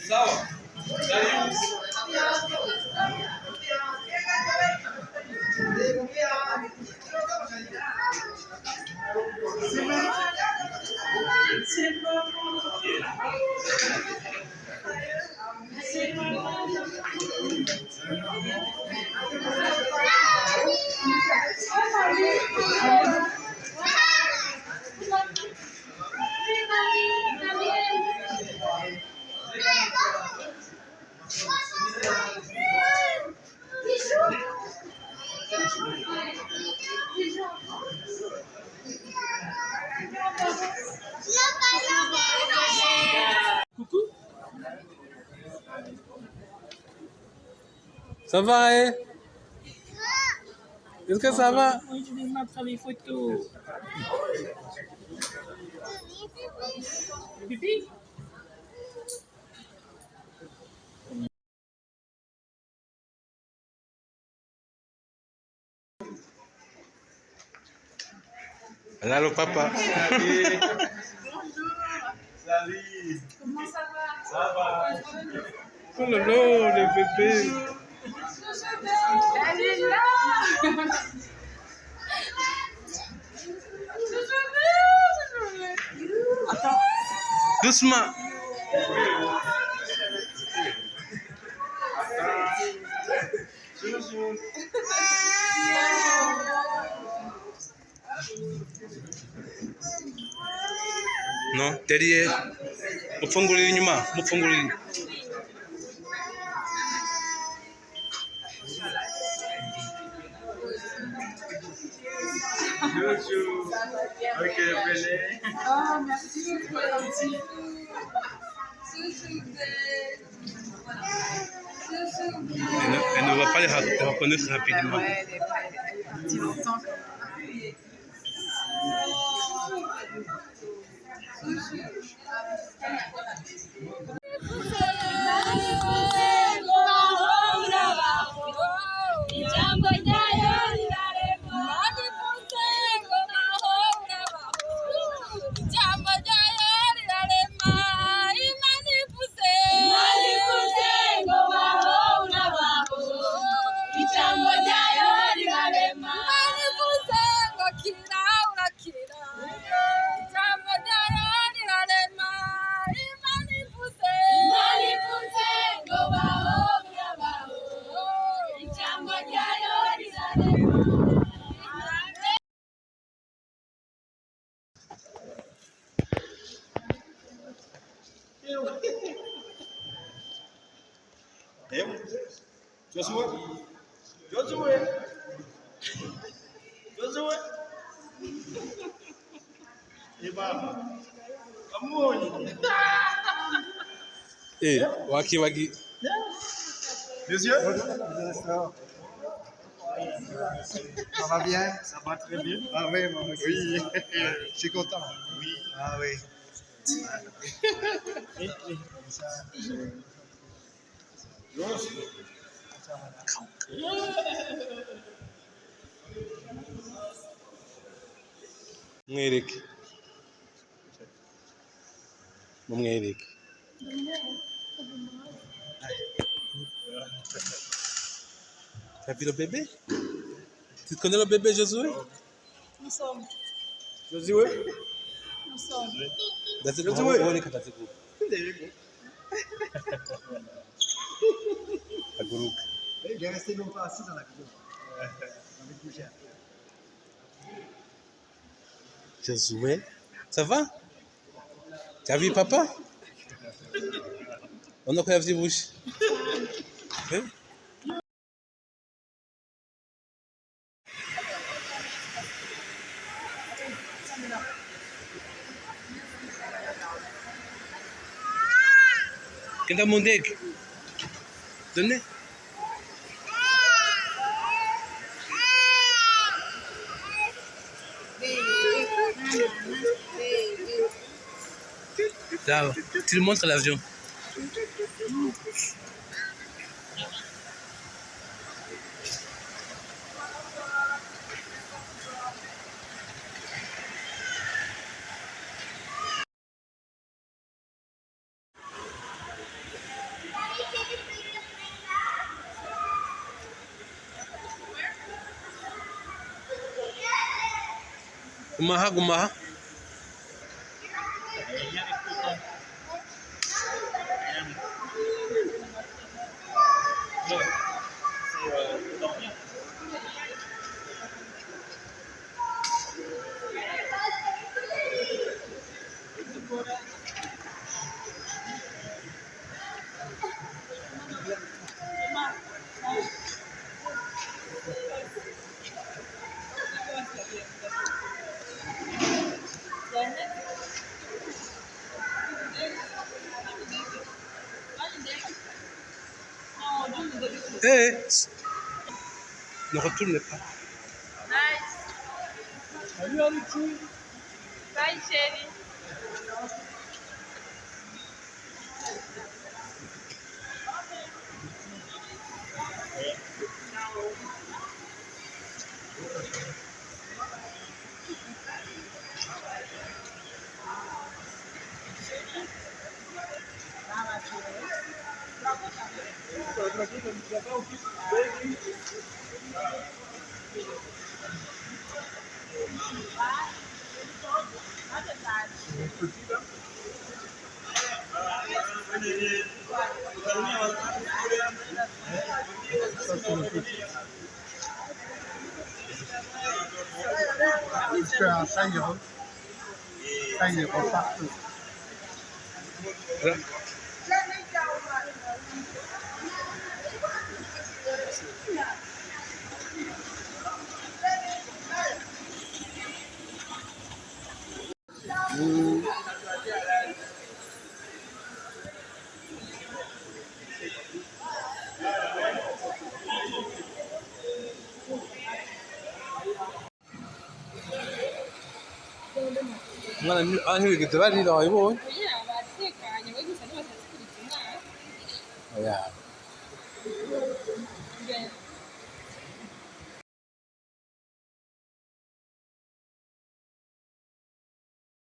Sawa. Salut. Ça va, hein? Est-ce que ça va? Je vais mettre les photos. Pipi? Là, le papa. Salut. Comment ça va? Ça va. Oh là là, le bébé. Elle est là! Attends. Doucement. Non, derrière. Mufungulire inyuma, mufungulire. Bonjour. Ok, venez. Oh, merci, c'est trop gentil. Elle ne va pas les reconnaître rapidement. Ouais, elle est partie longtemps. Josué. Josué. Josué. Ibaba. Amoy. Eh, waki. Monsieur? Ça va bien? Ça va très bien. Ah oui, moi aussi. Oui. Je suis content. Oui. Ah oui. Mwereke. Mumwereke. T'as vu le bébé? Tu connais le bébé Josué? Nous sommes. Josué? Nous sommes. Josué. Aguruka. Il est resté longtemps assis dans la maison. On est bougé un peu. Josué, ça va? Tu as vu papa? On a quoi à dire bouche? Hein? Kita mundik. Donnez. Là, tu lui montres l'avion. Gumaha gumaha. Eh, ne retourne pas. Nice. Bye, Shelly. Ça y est, repartout. Mwana ahirigeze barira wabibonye? Oya, batekanye we gusa ntibatazikurikira. Oya. Ngenda.